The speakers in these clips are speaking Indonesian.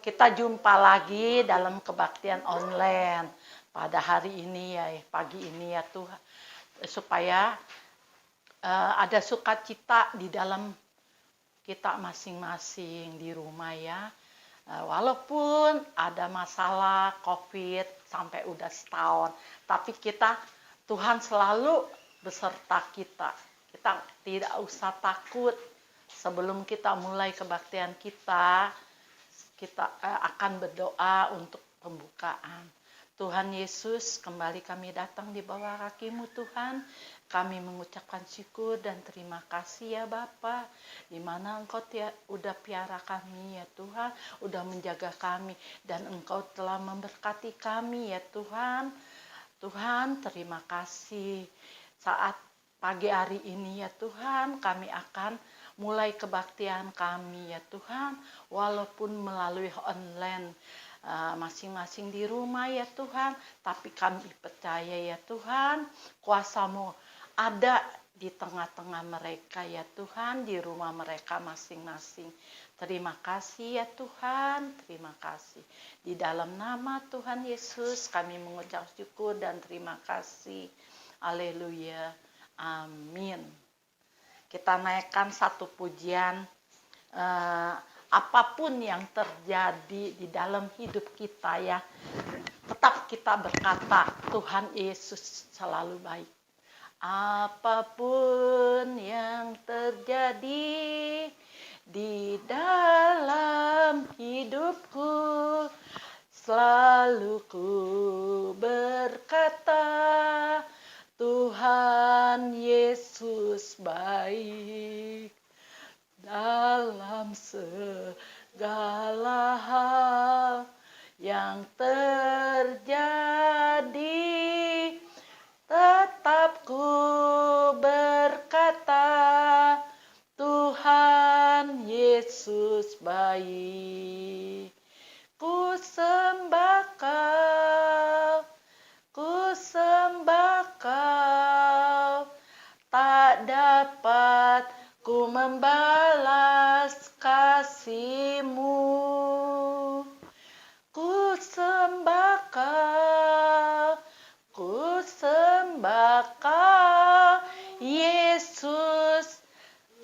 Kita jumpa lagi dalam kebaktian online pada hari ini ya, pagi ini ya Tuhan, supaya ada sukacita di dalam kita masing-masing di rumah ya. Walaupun ada masalah COVID sampai udah setahun, tapi Tuhan selalu beserta kita. Kita tidak usah takut. Sebelum kita mulai kebaktian kita akan berdoa untuk pembukaan. Tuhan Yesus, kembali kami datang di bawah kaki-Mu Tuhan. Kami mengucapkan syukur dan terima kasih ya Bapa, di mana Engkau udah piara kami ya Tuhan, udah menjaga kami, dan Engkau telah memberkati kami ya Tuhan. Tuhan, terima kasih. Saat pagi hari ini ya Tuhan, kami akan mulai kebaktian kami ya Tuhan, walaupun melalui online, masing-masing di rumah ya Tuhan, tapi kami percaya ya Tuhan, kuasa-Mu ada di tengah-tengah mereka ya Tuhan, di rumah mereka masing-masing. Terima kasih ya Tuhan, terima kasih. Di dalam nama Tuhan Yesus kami mengucap syukur dan terima kasih. Haleluya, amin. Kita naikkan satu pujian, apapun yang terjadi di dalam hidup kita ya, tetap kita berkata Tuhan Yesus selalu baik. Apapun yang terjadi di dalam hidupku, selalu ku berkata Tuhan Yesus baik. Dalam segala hal yang terjadi, tetap ku berkata Tuhan Yesus baik. Ku sembah Kau, ku sembah Kau, tak dapat ku membalas kasih-Mu. Ku sembah Kau, ku sembah Kau, Yesus.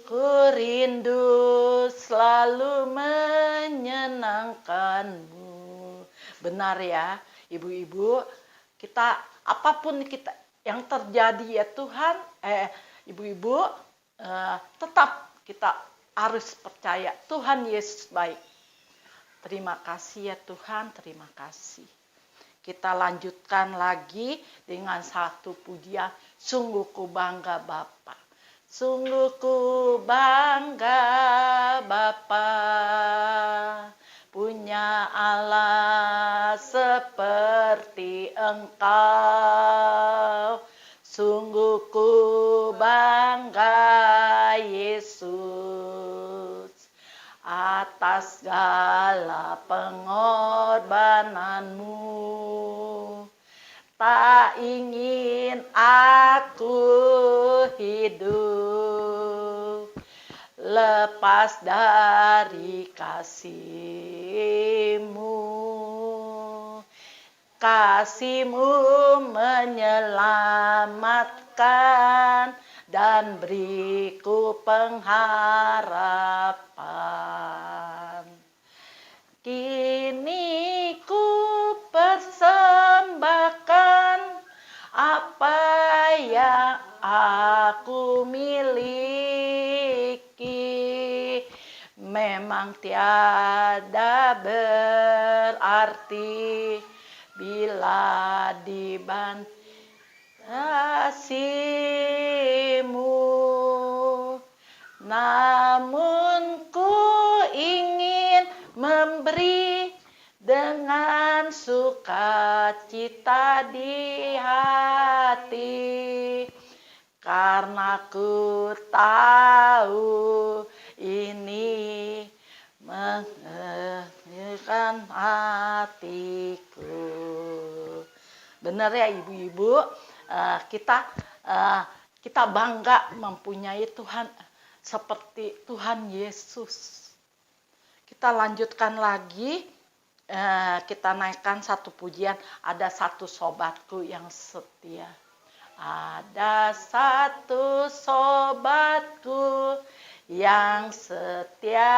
Ku rindu selalu menyenangkan-Mu. Benar ya, ibu-ibu, kita apapun yang terjadi ya Tuhan, ibu-ibu, tetap kita harus percaya Tuhan Yesus baik. Terima kasih ya Tuhan, terima kasih. Kita lanjutkan lagi dengan satu pujian, sungguh ku bangga Bapa. Sungguh ku bangga Bapa, punya Allah seperti Engkau. Sungguh ku bangga Yesus, atas segala pengorbanan-Mu. Tak ingin aku hidup lepas dari kasih-Mu. Kasih-Mu menyelamatkan dan beriku pengharapan. Kini ku persembahkan apa yang aku miliki. Memang tiada berarti bila dibanding kasih-Mu. Namun ku ingin memberi dengan sukacita di hati, karena ku tahu ini menyenangkan hatiku. Benar ya ibu-ibu, kita bangga mempunyai Tuhan seperti Tuhan Yesus. Kita lanjutkan lagi kita naikkan satu pujian, ada satu sobatku yang setia. Ada satu sobatku yang setia,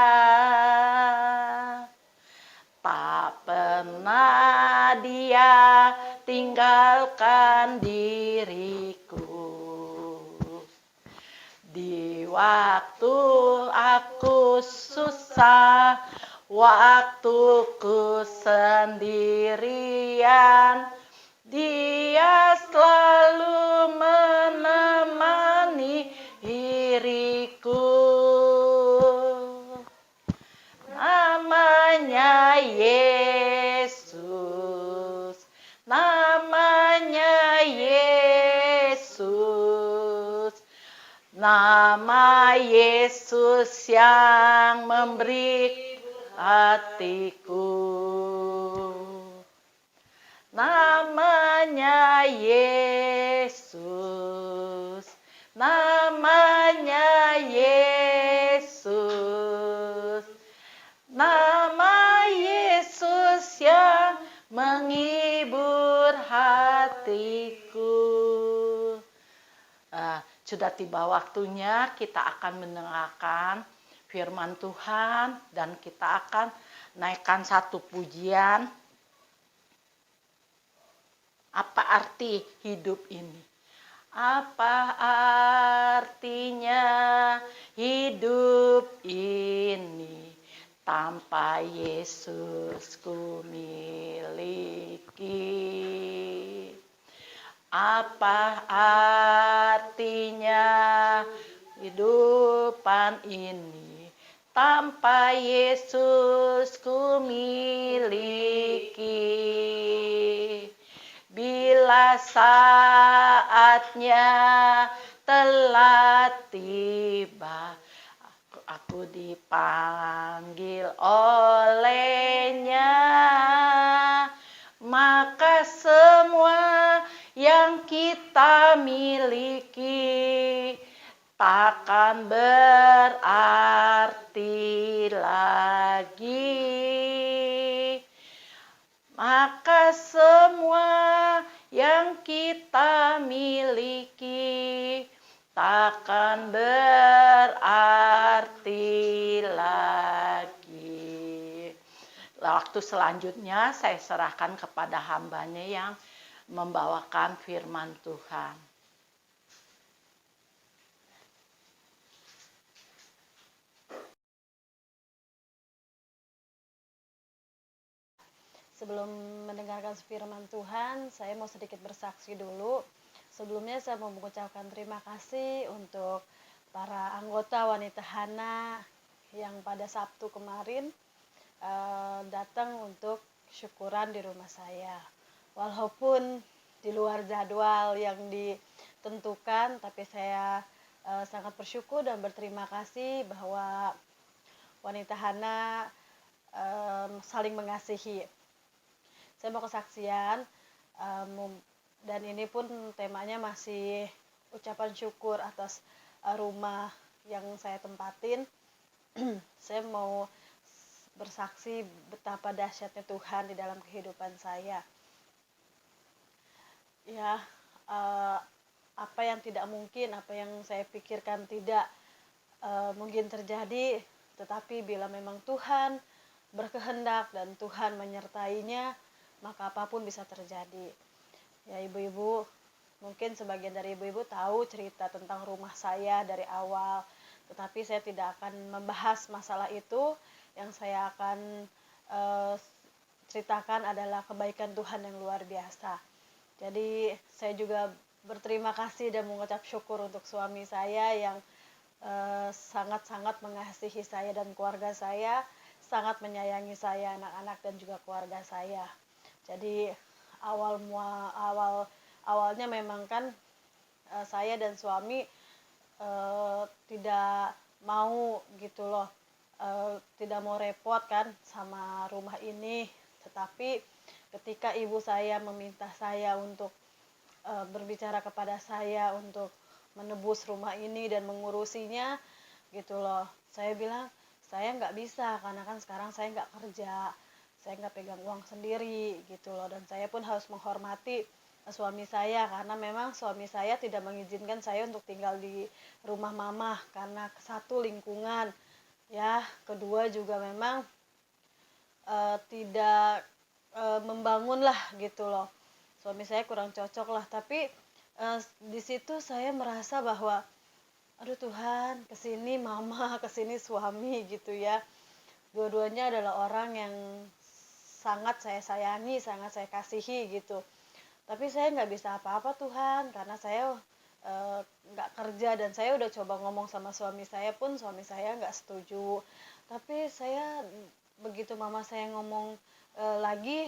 tak pernah dia tinggalkan diriku. Di waktu aku susah, waktuku sendirian, Dia selalu menemani diriku. Namanya Yesus, namanya Yesus, nama Yesus yang memberi hatiku. Namanya Yesus, namanya Yesus, nama Yesus yang menghibur hatiku. Sudah tiba waktunya kita akan mendengarkan firman Tuhan dan kita akan naikkan satu pujian. Apa arti hidup ini? Apa artinya hidup ini tanpa Yesus ku miliki? Apa artinya hidupan ini tanpa Yesus ku miliki? Bila saatnya telah tiba, aku dipanggil olehnya, maka semua yang kita miliki takkan berarti lagi. Maka semua yang kita miliki takkan berarti lagi. Waktu selanjutnya saya serahkan kepada hambanya yang membawakan firman Tuhan. Sebelum mendengarkan firman Tuhan, saya mau sedikit bersaksi dulu. Sebelumnya saya mau mengucapkan terima kasih untuk para anggota wanita Hana yang pada Sabtu kemarin datang untuk syukuran di rumah saya. Walaupun di luar jadwal yang ditentukan, tapi saya sangat bersyukur dan berterima kasih bahwa wanita Hana saling mengasihi. Saya mau kesaksian, dan ini pun temanya masih ucapan syukur atas rumah yang saya tempatin. Saya mau bersaksi betapa dahsyatnya Tuhan di dalam kehidupan saya. Ya, apa yang tidak mungkin, apa yang saya pikirkan tidak mungkin terjadi, tetapi bila memang Tuhan berkehendak dan Tuhan menyertainya, maka apapun bisa terjadi. Ya ibu-ibu, mungkin sebagian dari ibu-ibu tahu cerita tentang rumah saya dari awal, tetapi saya tidak akan membahas masalah itu. Yang saya akan ceritakan adalah kebaikan Tuhan yang luar biasa. Jadi saya juga berterima kasih dan mengucap syukur untuk suami saya yang sangat-sangat mengasihi saya dan keluarga saya, sangat menyayangi saya, anak-anak dan juga keluarga saya. Jadi awalnya memang kan saya dan suami tidak mau gitu loh, tidak mau repot kan sama rumah ini. Tetapi ketika ibu saya meminta saya untuk berbicara kepada saya untuk menebus rumah ini dan mengurusinya gitu loh, saya bilang saya nggak bisa karena kan sekarang saya nggak kerja. saya nggak pegang uang sendiri gitu loh. Dan saya pun harus menghormati suami saya karena memang suami saya tidak mengizinkan saya untuk tinggal di rumah mama karena satu lingkungan ya, kedua juga memang tidak membangun lah gitu loh. Suami saya kurang cocok lah, tapi di situ saya merasa bahwa aduh Tuhan, kesini mama, kesini suami gitu ya. Dua-duanya adalah orang yang sangat saya sayangi, sangat saya kasihi gitu. Tapi saya nggak bisa apa-apa Tuhan, karena saya nggak kerja dan saya udah coba ngomong sama suami saya pun suami saya nggak setuju. Tapi saya begitu mama saya ngomong lagi,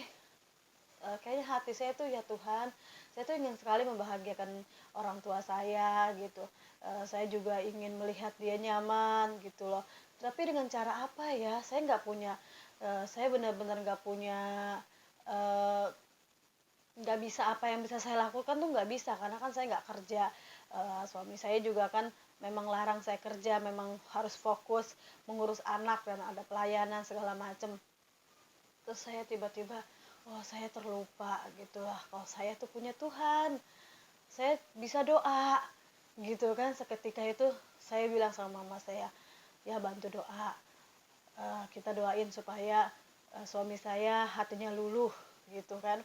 kayaknya hati saya tuh ya Tuhan, saya tuh ingin sekali membahagiakan orang tua saya gitu. Saya juga ingin melihat dia nyaman gitu loh. Tapi dengan cara apa ya? Saya nggak punya, saya benar-benar nggak punya, nggak bisa apa yang bisa saya lakukan tuh nggak bisa karena kan saya nggak kerja. Suami saya juga kan memang larang saya kerja, memang harus fokus mengurus anak dan ada pelayanan segala macem. Terus saya tiba-tiba, oh saya terlupa gitu lah, kalau saya tuh punya Tuhan, saya bisa doa gitu kan. Seketika itu saya bilang sama mama saya, ya bantu doa, kita doain supaya suami saya hatinya luluh gitu kan.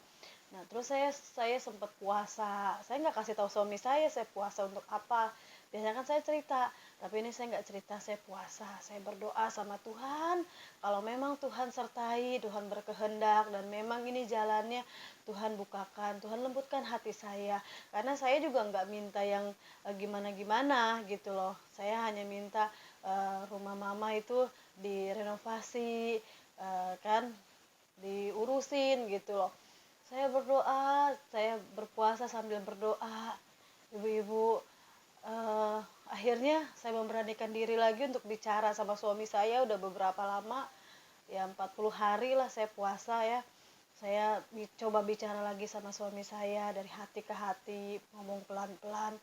Nah terus saya sempat puasa, saya nggak kasih tahu suami saya puasa untuk apa. Biasanya kan saya cerita, tapi ini saya nggak cerita, saya puasa, saya berdoa sama Tuhan. Kalau memang Tuhan sertai, Tuhan berkehendak, dan memang ini jalannya, Tuhan bukakan, Tuhan lembutkan hati saya. Karena saya juga nggak minta yang gimana-gimana gitu loh. Saya hanya minta rumah mama itu direnovasi, kan, diurusin gitu loh. Saya berdoa, saya berpuasa sambil berdoa. Ibu-ibu, akhirnya saya memberanikan diri lagi untuk bicara sama suami saya. Udah beberapa lama, ya 40 hari lah saya puasa ya. Saya coba bicara lagi sama suami saya dari hati ke hati, ngomong pelan-pelan.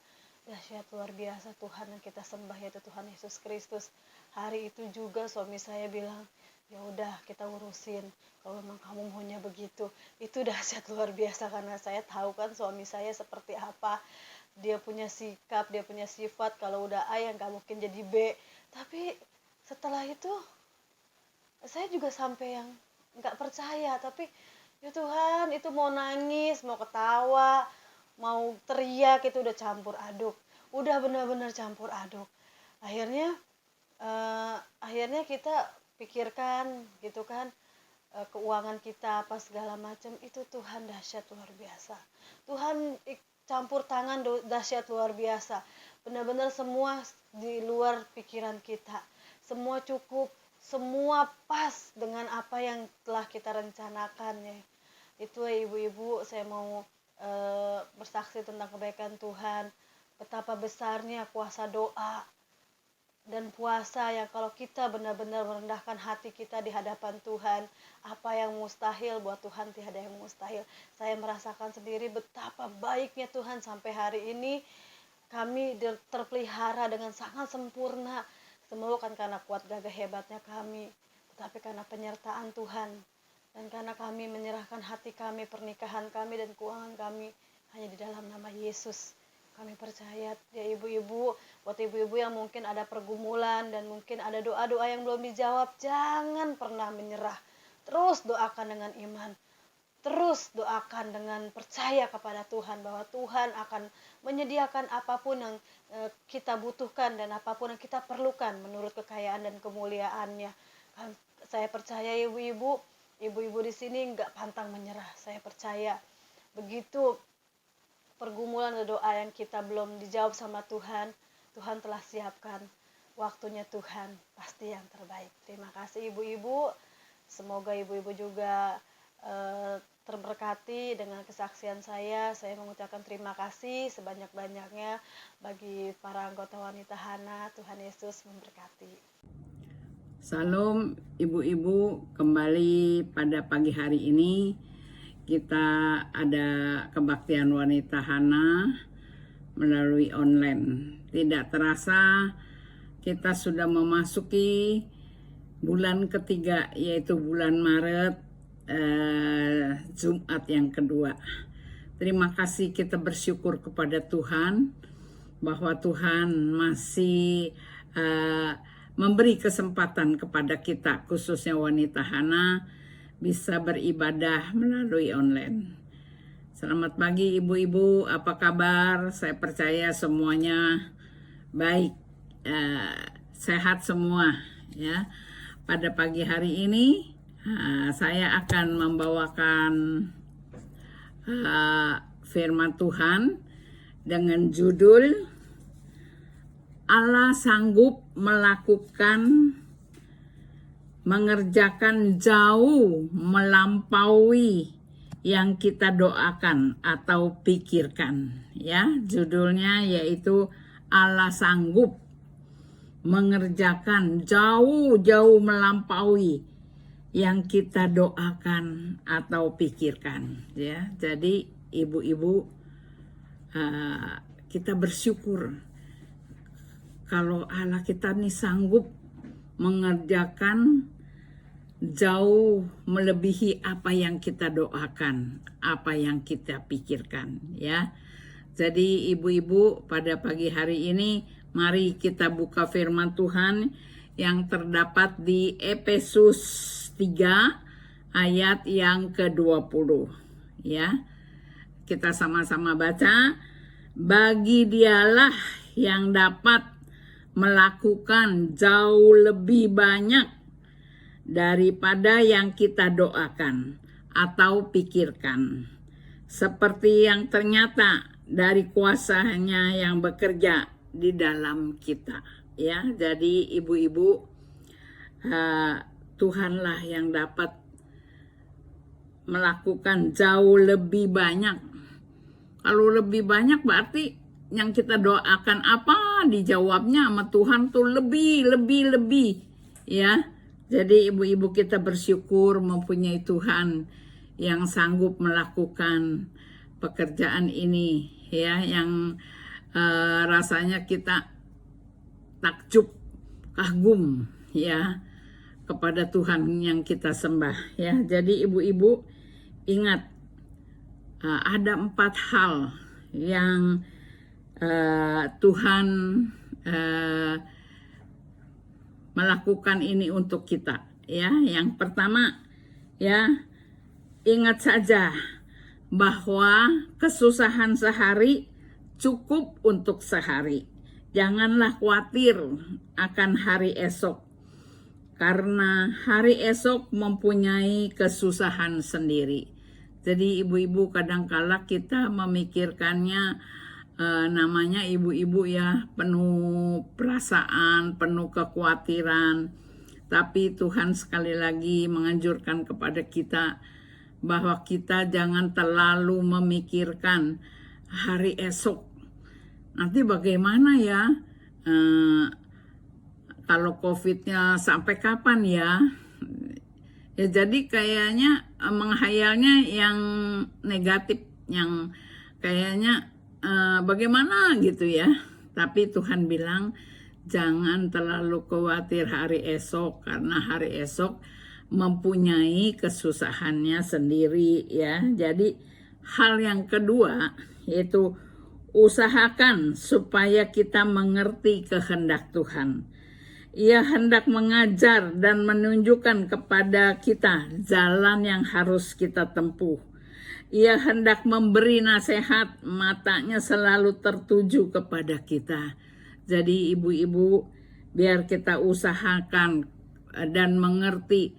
Dahsyat luar biasa Tuhan yang kita sembah, yaitu Tuhan Yesus Kristus. Hari itu juga suami saya bilang, ya udah kita urusin kalau memang kamu maunya begitu. Itu dahsyat luar biasa karena saya tahu kan suami saya seperti apa. Dia punya sikap, dia punya sifat, kalau udah A yang gak mungkin jadi B. Tapi setelah itu saya juga sampai yang gak percaya. Tapi ya Tuhan, itu mau nangis, mau ketawa, mau teriak, itu udah campur aduk, udah benar-benar campur aduk. Akhirnya kita pikirkan gitu kan, keuangan kita apa segala macam. Itu Tuhan dahsyat luar biasa. Tuhan campur tangan dahsyat luar biasa. Benar-benar semua di luar pikiran kita, semua cukup, semua pas dengan apa yang telah kita rencanakan ya. Itu ya ibu-ibu, saya mau bersaksi tentang kebaikan Tuhan, betapa besarnya kuasa doa dan puasa yang kalau kita benar-benar merendahkan hati kita di hadapan Tuhan, apa yang mustahil buat Tuhan tiada yang mustahil. Saya merasakan sendiri betapa baiknya Tuhan sampai hari ini. Kami terpelihara dengan sangat sempurna. Semua bukan karena kuat gagah hebatnya kami, tetapi karena penyertaan Tuhan. Dan karena kami menyerahkan hati kami, pernikahan kami, dan keuangan kami hanya di dalam nama Yesus. Kami percaya ya ibu-ibu, buat ibu-ibu yang mungkin ada pergumulan dan mungkin ada doa-doa yang belum dijawab, jangan pernah menyerah. Terus doakan dengan iman. Terus doakan dengan percaya kepada Tuhan bahwa Tuhan akan menyediakan apapun yang kita butuhkan dan apapun yang kita perlukan menurut kekayaan dan kemuliaannya. Saya percaya ibu-ibu di sini nggak pantang menyerah. Saya percaya begitu pergumulan dan doa yang kita belum dijawab sama Tuhan, Tuhan telah siapkan waktunya Tuhan pasti yang terbaik. Terima kasih ibu-ibu. Semoga ibu-ibu juga terberkati dengan kesaksian saya. Saya mengucapkan terima kasih sebanyak-banyaknya bagi para anggota wanita Hana. Tuhan Yesus memberkati. Salam ibu-ibu, kembali pada pagi hari ini kita ada kebaktian wanita Hana melalui online. Tidak terasa kita sudah memasuki bulan ketiga, yaitu bulan Maret Jumat yang kedua. Terima kasih, kita bersyukur kepada Tuhan bahwa Tuhan masih memberi kesempatan kepada kita, khususnya wanita Hana, bisa beribadah melalui online. Selamat pagi ibu-ibu, apa kabar? Saya percaya semuanya baik, sehat semua ya. Pada pagi hari ini saya akan membawakan firman Tuhan dengan judul Allah sanggup mengerjakan jauh melampaui yang kita doakan atau pikirkan ya. Judulnya yaitu Allah sanggup mengerjakan jauh melampaui yang kita doakan atau pikirkan ya. Jadi ibu-ibu, kita bersyukur kalau Allah kita nih sanggup mengerjakan jauh melebihi apa yang kita doakan, apa yang kita pikirkan ya. Jadi ibu-ibu, pada pagi hari ini mari kita buka firman Tuhan yang terdapat di Efesus 3 ayat yang ke-20 ya. Kita sama-sama baca. Bagi Dialah yang dapat melakukan jauh lebih banyak daripada yang kita doakan atau pikirkan, seperti yang ternyata dari kuasa-Nya yang bekerja di dalam kita ya. Jadi ibu-ibu, Tuhanlah yang dapat melakukan jauh lebih banyak. Kalau lebih banyak berarti yang kita doakan apa dijawabnya sama Tuhan tuh lebih ya. Jadi ibu-ibu, kita bersyukur mempunyai Tuhan yang sanggup melakukan pekerjaan ini ya, yang rasanya kita takjub, kagum ya kepada Tuhan yang kita sembah ya. Jadi ibu-ibu ingat, ada 4 hal yang Tuhan melakukan ini untuk kita ya. Yang pertama ya, ingat saja bahwa kesusahan sehari cukup untuk sehari. Janganlah khawatir akan hari esok, karena hari esok mempunyai kesusahan sendiri. Jadi ibu-ibu, kadangkala kita memikirkannya, namanya ibu-ibu ya, penuh perasaan, penuh kekhawatiran. Tapi Tuhan sekali lagi menganjurkan kepada kita bahwa kita jangan terlalu memikirkan hari esok. Nanti bagaimana ya, kalau COVID-nya sampai kapan ya? Ya jadi kayaknya menghayalnya yang negatif, yang kayaknya bagaimana gitu ya. Tapi Tuhan bilang jangan terlalu khawatir hari esok, karena hari esok mempunyai kesusahannya sendiri ya. Jadi hal yang kedua yaitu usahakan supaya kita mengerti kehendak Tuhan. Ia hendak mengajar dan menunjukkan kepada kita jalan yang harus kita tempuh. Ia hendak memberi nasihat, matanya selalu tertuju kepada kita. Jadi ibu-ibu, biar kita usahakan dan mengerti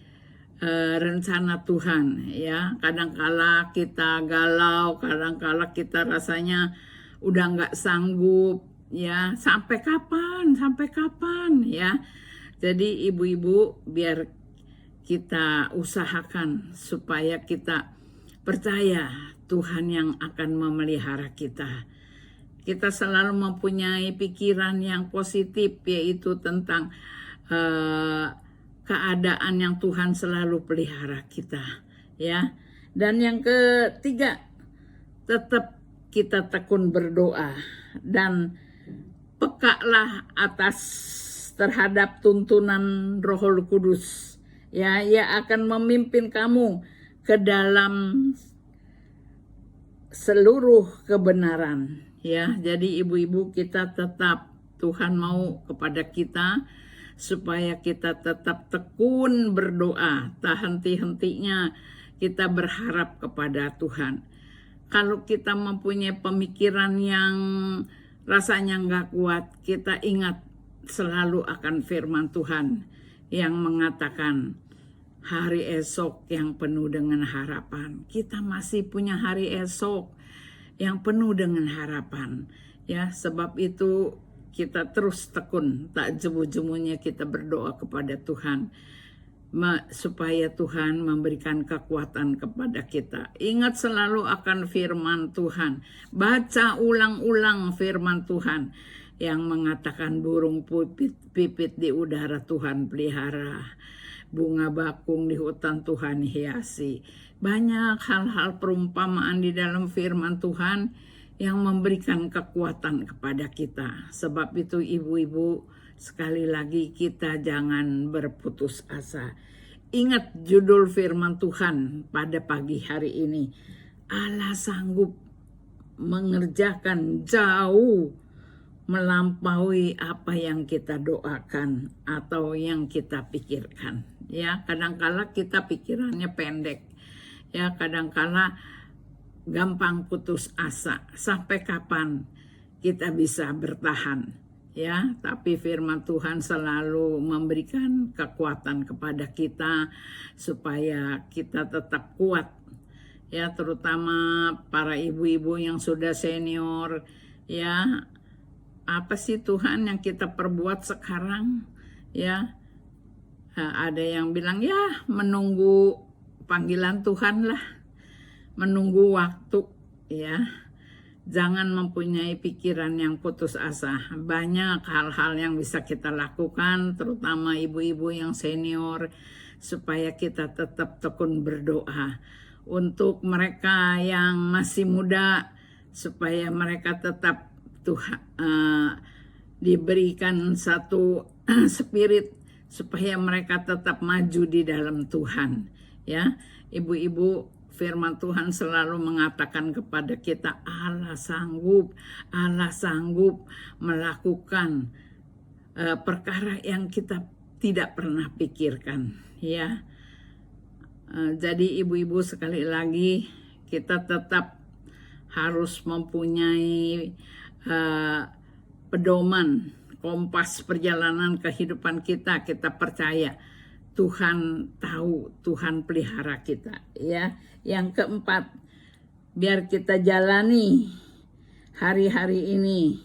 rencana Tuhan ya. Kadangkala kita galau, kadangkala kita rasanya udah nggak sanggup ya, sampai kapan ya. Jadi ibu-ibu, biar kita usahakan supaya kita percaya Tuhan yang akan memelihara kita. Kita selalu mempunyai pikiran yang positif, yaitu tentang keadaan yang Tuhan selalu pelihara kita ya. Dan yang ketiga, tetap kita tekun berdoa dan pekalah terhadap tuntunan Roh Kudus ya. Ia akan memimpin kamu ke dalam seluruh kebenaran, ya. Jadi ibu-ibu, kita tetap, Tuhan mau kepada kita supaya kita tetap tekun berdoa, tak henti-hentinya kita berharap kepada Tuhan. Kalau kita mempunyai pemikiran yang rasanya nggak kuat, kita ingat selalu akan firman Tuhan yang mengatakan hari esok yang penuh dengan harapan. Kita masih punya hari esok yang penuh dengan harapan, ya. Sebab itu kita terus tekun, tak jemu-jemunya kita berdoa kepada Tuhan supaya Tuhan memberikan kekuatan kepada kita. Ingat selalu akan firman Tuhan. Baca ulang-ulang firman Tuhan yang mengatakan burung pipit di udara Tuhan pelihara, bunga bakung di hutan Tuhan hiasi. Banyak hal-hal perumpamaan di dalam firman Tuhan yang memberikan kekuatan kepada kita. Sebab itu ibu-ibu, sekali lagi kita jangan berputus asa. Ingat judul firman Tuhan pada pagi hari ini. Allah sanggup mengerjakan jauh melampaui apa yang kita doakan atau yang kita pikirkan. Ya, kadangkala kita pikirannya pendek. Ya, kadangkala gampang putus asa. Sampai kapan kita bisa bertahan? Ya, tapi firman Tuhan selalu memberikan kekuatan kepada kita supaya kita tetap kuat. Ya, terutama para ibu-ibu yang sudah senior. Ya, apa sih Tuhan yang kita perbuat sekarang? Ya, ada yang bilang ya menunggu panggilan Tuhan lah, menunggu waktu, ya. Jangan mempunyai pikiran yang putus asa. Banyak hal-hal yang bisa kita lakukan, terutama ibu-ibu yang senior, supaya kita tetap tekun berdoa. Untuk mereka yang masih muda, supaya mereka tetap diberikan satu spirit, supaya mereka tetap maju di dalam Tuhan. Ya, ibu-ibu, firman Tuhan selalu mengatakan kepada kita, Allah sanggup melakukan perkara yang kita tidak pernah pikirkan, ya. Jadi ibu-ibu, sekali lagi kita tetap harus mempunyai pedoman, kompas perjalanan kehidupan kita. Kita percaya Tuhan tahu, Tuhan pelihara kita, ya. Yang keempat, biar kita jalani hari-hari ini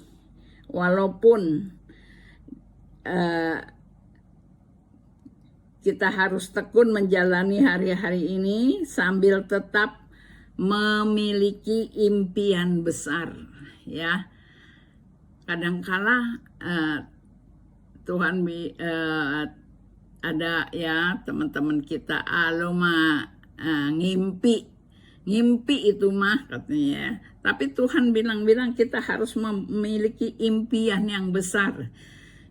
walaupun kita harus tekun menjalani hari-hari ini sambil tetap memiliki impian besar, ya. Kadangkala Tuhan ada ya teman-teman kita, lo mah ngimpi itu mah katanya. Tapi Tuhan bilang kita harus memiliki impian yang besar.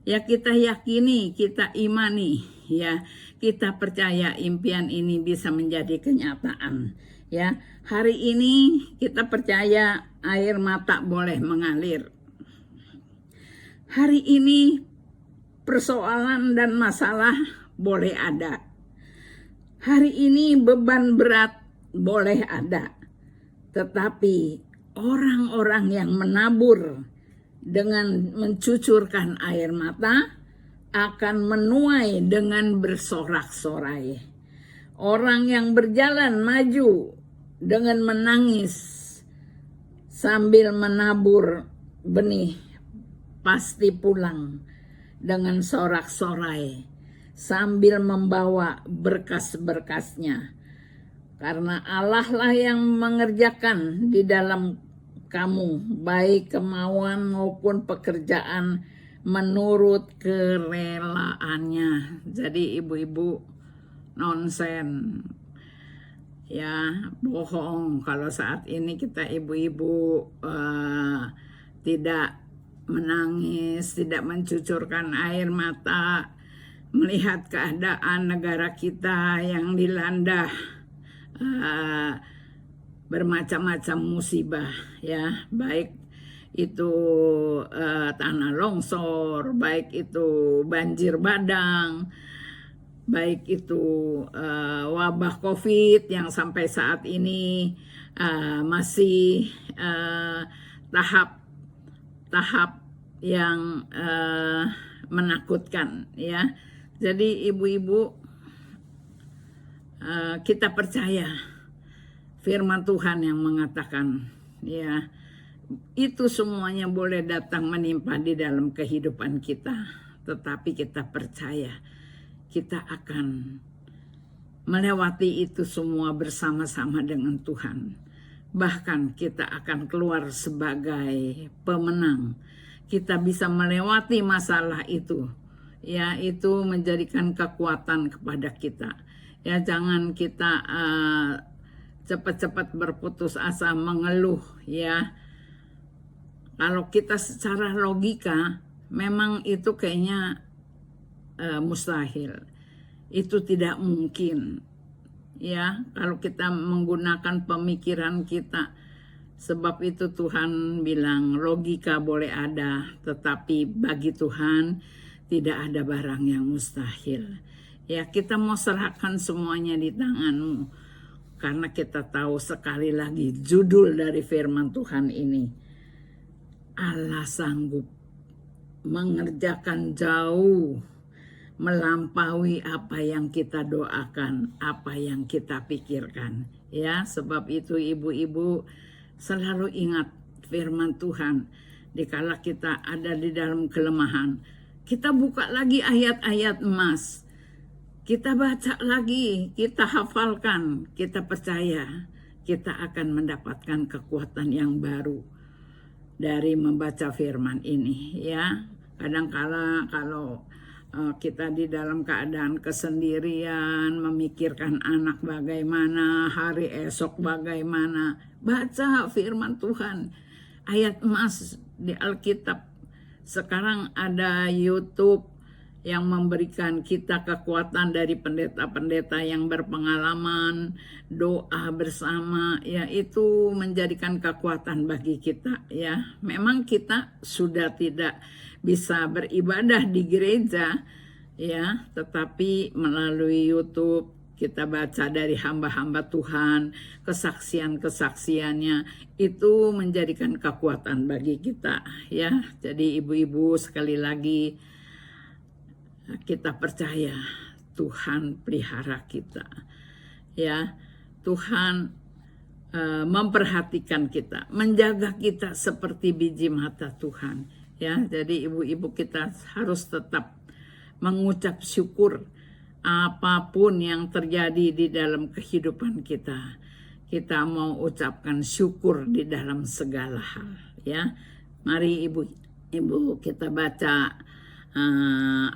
Ya, kita yakini, kita imani, ya. Kita percaya impian ini bisa menjadi kenyataan, ya. Hari ini kita percaya air mata boleh mengalir. Hari ini persoalan dan masalah boleh ada. Hari ini beban berat boleh ada. Tetapi orang-orang yang menabur dengan mencucurkan air mata akan menuai dengan bersorak-sorai. Orang yang berjalan maju dengan menangis sambil menabur benih pasti pulang dengan sorak-sorai sambil membawa berkas-berkasnya. Karena Allah lah yang mengerjakan di dalam kamu, baik kemauan maupun pekerjaan menurut kerelaannya. Jadi ibu-ibu nonsen, ya, bohong kalau saat ini kita ibu-ibu tidak menangis, tidak mencucurkan air mata melihat keadaan negara kita yang dilanda uh, bermacam-macam musibah, ya, baik itu tanah longsor, baik itu banjir bandang, baik itu wabah COVID yang sampai saat ini masih tahap yang menakutkan, ya. Jadi ibu-ibu, kita percaya firman Tuhan yang mengatakan, ya, itu semuanya boleh datang menimpa di dalam kehidupan kita, tetapi kita percaya kita akan melewati itu semua bersama-sama dengan Tuhan. Bahkan kita akan keluar sebagai pemenang. Kita bisa melewati masalah itu, ya, itu menjadikan kekuatan kepada kita. Ya, jangan kita cepat-cepat berputus asa, mengeluh, ya. Kalau kita secara logika memang itu kayaknya mustahil. Itu tidak mungkin. Ya, kalau kita menggunakan pemikiran kita. Sebab itu Tuhan bilang logika boleh ada, tetapi bagi Tuhan tidak ada barang yang mustahil. Ya, kita mau serahkan semuanya di tangan-Mu. Karena kita tahu, sekali lagi judul dari firman Tuhan ini, Allah sanggup mengerjakan jauh melampaui apa yang kita doakan, apa yang kita pikirkan. Ya, sebab itu ibu-ibu selalu ingat firman Tuhan. Dikala kita ada di dalam kelemahan, kita buka lagi ayat-ayat emas. Kita baca lagi, kita hafalkan, kita percaya kita akan mendapatkan kekuatan yang baru dari membaca firman ini, ya. Kadang-kala kalau kita di dalam keadaan kesendirian, memikirkan anak bagaimana, hari esok bagaimana, baca firman Tuhan, ayat emas di Alkitab. Sekarang ada YouTube yang memberikan kita kekuatan dari pendeta-pendeta yang berpengalaman, doa bersama, ya, itu menjadikan kekuatan bagi kita, ya. Memang kita sudah tidak bisa beribadah di gereja, ya, tetapi melalui YouTube kita baca dari hamba-hamba Tuhan, kesaksian-kesaksiannya, itu menjadikan kekuatan bagi kita, ya. Jadi ibu-ibu, sekali lagi kita percaya Tuhan pelihara kita, ya. Tuhan memperhatikan kita, menjaga kita seperti biji mata Tuhan, ya. Jadi ibu-ibu kita harus tetap mengucap syukur apapun yang terjadi di dalam kehidupan kita. Kita mau ucapkan syukur di dalam segala hal, ya. Mari ibu kita baca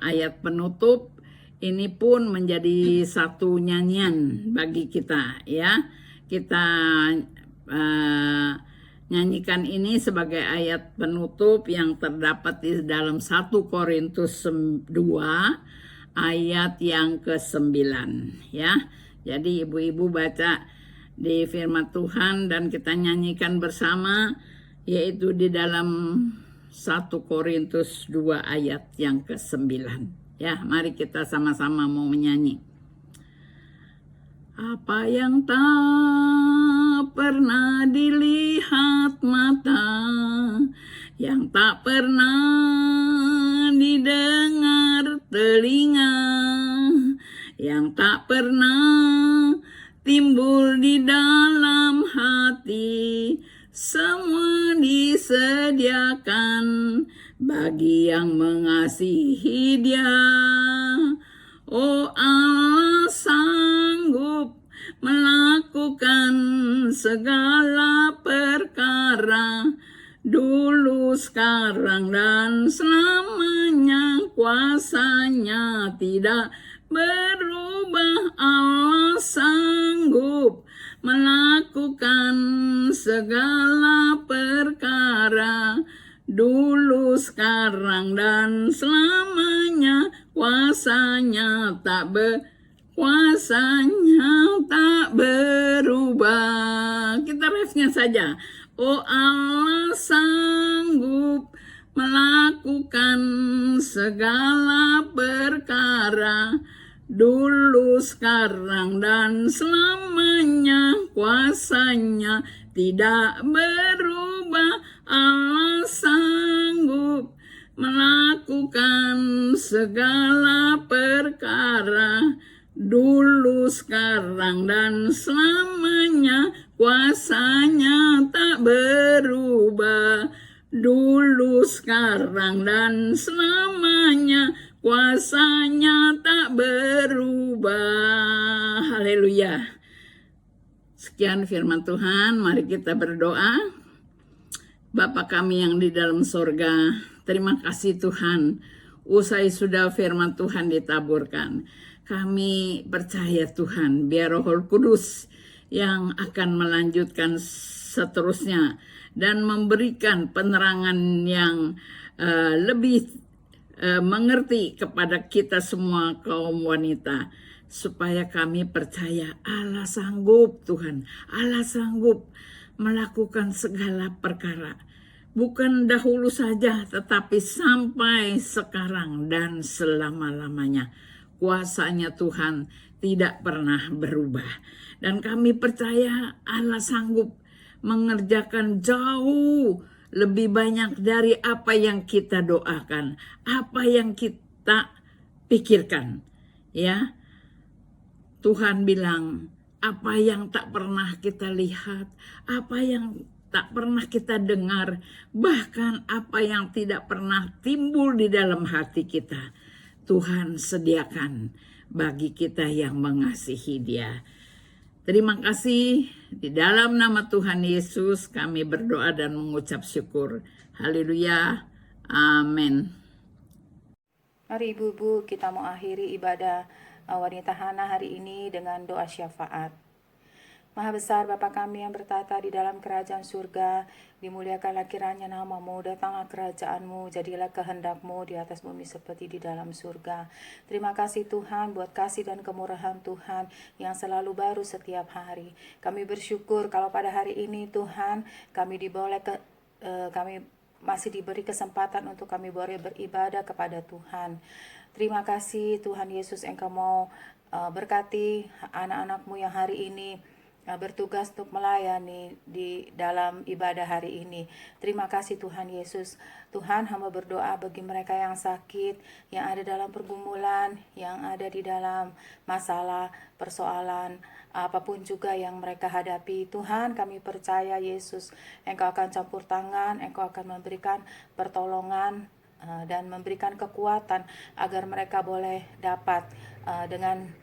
ayat penutup. Ini pun menjadi satu nyanyian bagi kita, ya. Kita nyanyikan ini sebagai ayat penutup yang terdapat di dalam 1 Korintus 2 ayat yang ke-9, ya. Jadi ibu-ibu baca di firman Tuhan dan kita nyanyikan bersama, yaitu di dalam 1 Korintus 2 ayat yang ke-9. Ya, mari kita sama-sama mau menyanyi. Apa yang tak pernah dilihat mata, yang tak pernah didengar telinga, yang tak pernah timbul di dalam hati, semua disediakan bagi yang mengasihi Dia. Oh, Allah sanggup melakukan segala perkara, dulu, sekarang, dan selamanya. Kuasanya tidak berubah. Allah sanggup melakukan segala perkara, dulu, sekarang, dan selamanya. Kuasanya tak kuasanya tak berubah. Kita refnya saja. Oh Allah sanggup melakukan segala perkara, dulu, sekarang, dan selamanya. Kuasanya tidak berubah. Allah sanggup melakukan segala perkara, dulu, sekarang, dan selamanya. Kuasanya tak berubah, dulu, sekarang, dan selamanya. Kuasanya tak berubah. Haleluya. Sekian firman Tuhan, mari kita berdoa. Bapa kami yang di dalam sorga, terima kasih Tuhan. Usai sudah firman Tuhan ditaburkan, kami percaya Tuhan, biar Roh Kudus yang akan melanjutkan seterusnya dan memberikan penerangan yang lebih mengerti kepada kita semua kaum wanita, supaya kami percaya Allah sanggup Tuhan, Allah sanggup melakukan segala perkara, bukan dahulu saja tetapi sampai sekarang dan selama-lamanya. Kuasanya Tuhan tidak pernah berubah, dan kami percaya Allah sanggup mengerjakan jauh lebih banyak dari apa yang kita doakan, apa yang kita pikirkan. Ya, Tuhan bilang, apa yang tak pernah kita lihat, apa yang tak pernah kita dengar, bahkan apa yang tidak pernah timbul di dalam hati kita, Tuhan sediakan bagi kita yang mengasihi Dia. Terima kasih. Di dalam nama Tuhan Yesus kami berdoa dan mengucap syukur. Haleluya. Amin. Mari ibu-ibu, kita mau akhiri ibadah wanita Hana hari ini dengan doa syafaat. Maha besar Bapa kami yang bertata di dalam kerajaan surga, dimuliakanlah kiranya namamu, datanglah kerajaanmu, jadilah kehendakmu di atas bumi seperti di dalam surga. Terima kasih Tuhan buat kasih dan kemurahan Tuhan yang selalu baru setiap hari. Kami bersyukur kalau pada hari ini Tuhan kami masih diberi kesempatan untuk kami boleh beribadah kepada Tuhan. Terima kasih Tuhan Yesus, Engkau mau berkati anak-anakmu yang hari ini bertugas untuk melayani di dalam ibadah hari ini. Terima kasih Tuhan Yesus. Tuhan, hamba berdoa bagi mereka yang sakit, yang ada dalam pergumulan, yang ada di dalam masalah, persoalan, apapun juga yang mereka hadapi. Tuhan, kami percaya Yesus, Engkau akan campur tangan, Engkau akan memberikan pertolongan dan memberikan kekuatan agar mereka boleh dapat dengan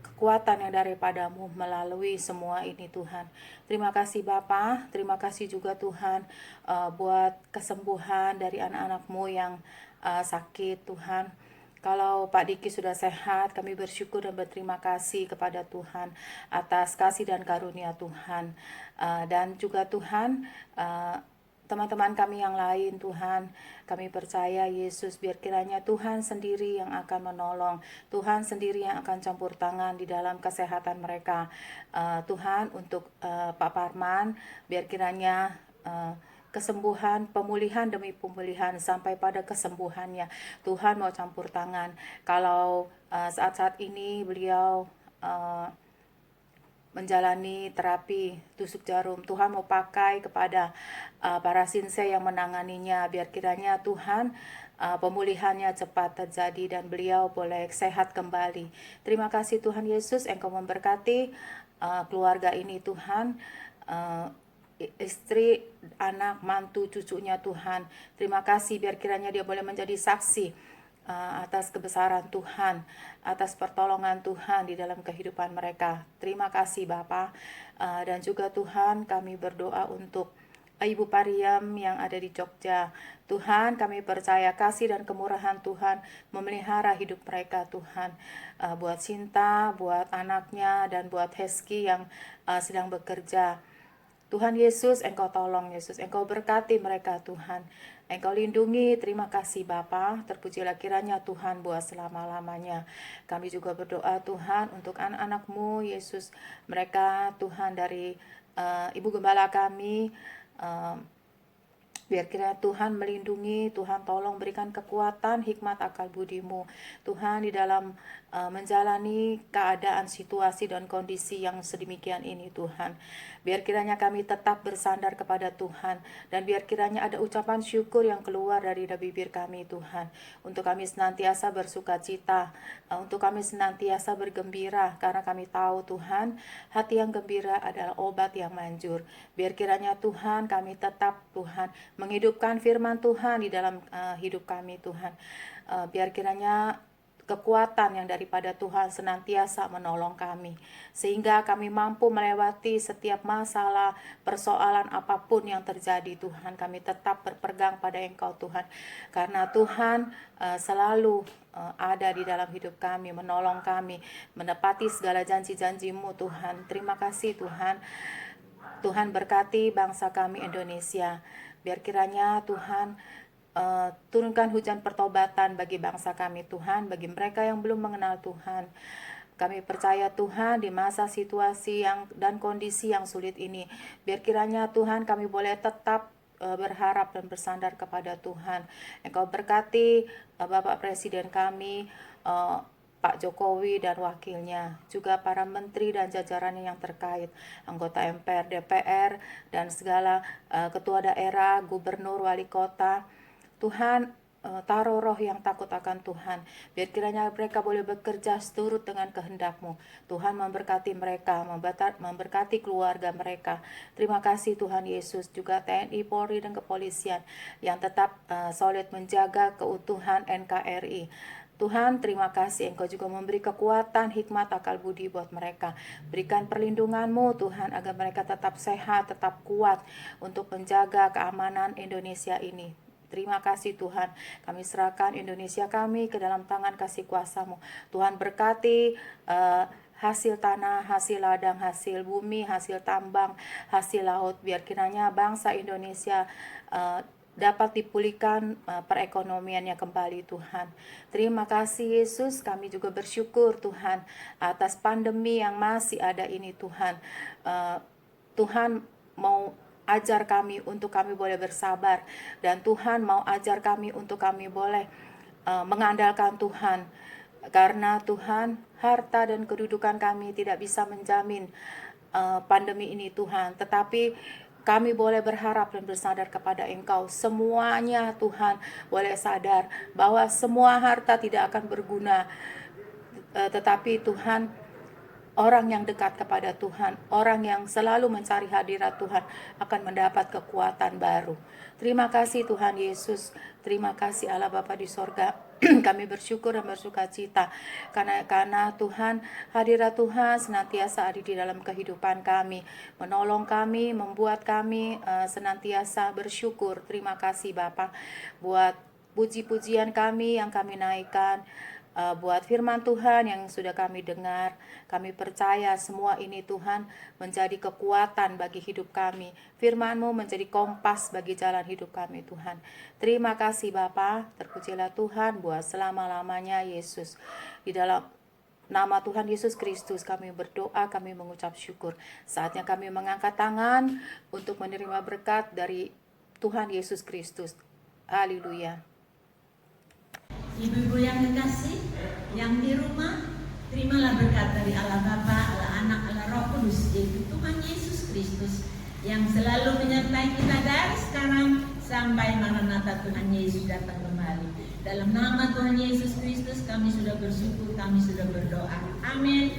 kekuatan yang daripadamu melalui semua ini Tuhan. Terima kasih Bapa, terima kasih juga Tuhan buat kesembuhan dari anak-anakmu yang sakit Tuhan. Kalau Pak Diki sudah sehat, kami bersyukur dan berterima kasih kepada Tuhan atas kasih dan karunia Tuhan. Dan juga Tuhan, teman-teman kami yang lain Tuhan, kami percaya Yesus, biar kiranya Tuhan sendiri yang akan menolong, Tuhan sendiri yang akan campur tangan di dalam kesehatan mereka. Tuhan, untuk Pak Parman, biar kiranya kesembuhan, pemulihan demi pemulihan sampai pada kesembuhannya. Tuhan mau campur tangan. Kalau saat-saat ini beliau menjalani terapi tusuk jarum, Tuhan mau pakai kepada para sinsei yang menanganinya, biar kiranya Tuhan pemulihannya cepat terjadi dan beliau boleh sehat kembali. Terima kasih Tuhan Yesus, Engkau memberkati keluarga ini Tuhan, istri, anak, mantu, cucunya Tuhan. Terima kasih, biar kiranya dia boleh menjadi saksi atas kebesaran Tuhan, atas pertolongan Tuhan di dalam kehidupan mereka. Terima kasih Bapa. Dan juga Tuhan, kami berdoa untuk Ibu Pariam yang ada di Jogja. Tuhan, kami percaya kasih dan kemurahan Tuhan memelihara hidup mereka Tuhan. Buat Sinta, buat anaknya, dan buat Hezki yang sedang bekerja. Tuhan Yesus, Engkau tolong Yesus, Engkau berkati mereka Tuhan. Engkau lindungi. Terima kasih Bapa. Terpujilah kiranya Tuhan buat selama-lamanya. Kami juga berdoa Tuhan untuk anak-anak-Mu Yesus, mereka Tuhan dari Ibu Gembala kami, biar kiranya Tuhan melindungi, Tuhan tolong berikan kekuatan, hikmat, akal budi-Mu. Tuhan di dalam menjalani keadaan, situasi, dan kondisi yang sedemikian ini Tuhan. Biar kiranya kami tetap bersandar kepada Tuhan. Dan biar kiranya ada ucapan syukur yang keluar dari bibir kami Tuhan. Untuk kami senantiasa bersuka cita. Untuk kami senantiasa bergembira. Karena kami tahu Tuhan, hati yang gembira adalah obat yang manjur. Biar kiranya Tuhan kami tetap Tuhan menghidupkan firman Tuhan di dalam hidup kami Tuhan. Biar kiranya kekuatan yang daripada Tuhan senantiasa menolong kami, sehingga kami mampu melewati setiap masalah, persoalan apapun yang terjadi Tuhan. Kami tetap berpegang pada Engkau Tuhan, karena Tuhan selalu ada di dalam hidup kami, menolong kami, menepati segala janji-janji-Mu Tuhan. Terima kasih Tuhan. Tuhan berkati bangsa kami Indonesia. Biar kiranya Tuhan turunkan hujan pertobatan bagi bangsa kami Tuhan, bagi mereka yang belum mengenal Tuhan. Kami percaya Tuhan di masa situasi dan kondisi yang sulit ini, biar kiranya Tuhan kami boleh tetap berharap dan bersandar kepada Tuhan. Engkau berkati Bapak Presiden kami, Pak Jokowi dan wakilnya, juga para menteri dan jajarannya yang terkait, anggota MPR, DPR, dan segala ketua daerah, gubernur, wali kota. Tuhan, taruh roh yang takut akan Tuhan. Biar kiranya mereka boleh bekerja seturut dengan kehendak-Mu. Tuhan memberkati mereka, memberkati keluarga mereka. Terima kasih Tuhan Yesus, juga TNI, Polri, dan kepolisian yang tetap solid menjaga keutuhan NKRI. Tuhan, terima kasih Engkau juga memberi kekuatan, hikmat, akal budi buat mereka. Berikan perlindungan-Mu Tuhan, agar mereka tetap sehat, tetap kuat untuk menjaga keamanan Indonesia ini. Terima kasih Tuhan, kami serahkan Indonesia kami ke dalam tangan kasih kuasa-Mu. Tuhan berkati hasil tanah, hasil ladang, hasil bumi, hasil tambang, hasil laut. Biar kiranya bangsa Indonesia dapat dipulihkan perekonomiannya kembali Tuhan. Terima kasih Yesus, kami juga bersyukur Tuhan atas pandemi yang masih ada ini Tuhan. Tuhan mau ajar kami untuk kami boleh bersabar, dan Tuhan mau ajar kami untuk kami boleh mengandalkan Tuhan, karena Tuhan, harta dan kedudukan kami tidak bisa menjamin pandemi ini Tuhan, tetapi kami boleh berharap dan bersandar kepada Engkau. Semuanya Tuhan boleh sadar bahwa semua harta tidak akan berguna, tetapi Tuhan, orang yang dekat kepada Tuhan, orang yang selalu mencari hadirat Tuhan akan mendapat kekuatan baru. Terima kasih Tuhan Yesus, terima kasih Allah Bapa di sorga. Kami bersyukur dan bersuka cita karena Tuhan, hadirat Tuhan senantiasa ada di dalam kehidupan kami, menolong kami, membuat kami senantiasa bersyukur. Terima kasih Bapa buat puji-pujian kami yang kami naikkan, buat firman Tuhan yang sudah kami dengar. Kami percaya semua ini Tuhan menjadi kekuatan bagi hidup kami. Firman-Mu menjadi kompas bagi jalan hidup kami Tuhan. Terima kasih Bapa, terpujilah Tuhan buat selama-lamanya Yesus. Di dalam nama Tuhan Yesus Kristus kami berdoa, kami mengucap syukur. Saatnya kami mengangkat tangan untuk menerima berkat dari Tuhan Yesus Kristus. Haleluya. Ibu-ibu yang kekasih, yang di rumah, terimalah berkat dari Allah Bapa, Allah Anak, Allah Roh Kudus, yaitu Tuhan Yesus Kristus, yang selalu menyertai kita dari sekarang sampai Maranatha Tuhan Yesus datang kembali. Dalam nama Tuhan Yesus Kristus kami sudah bersyukur, kami sudah berdoa. Amin.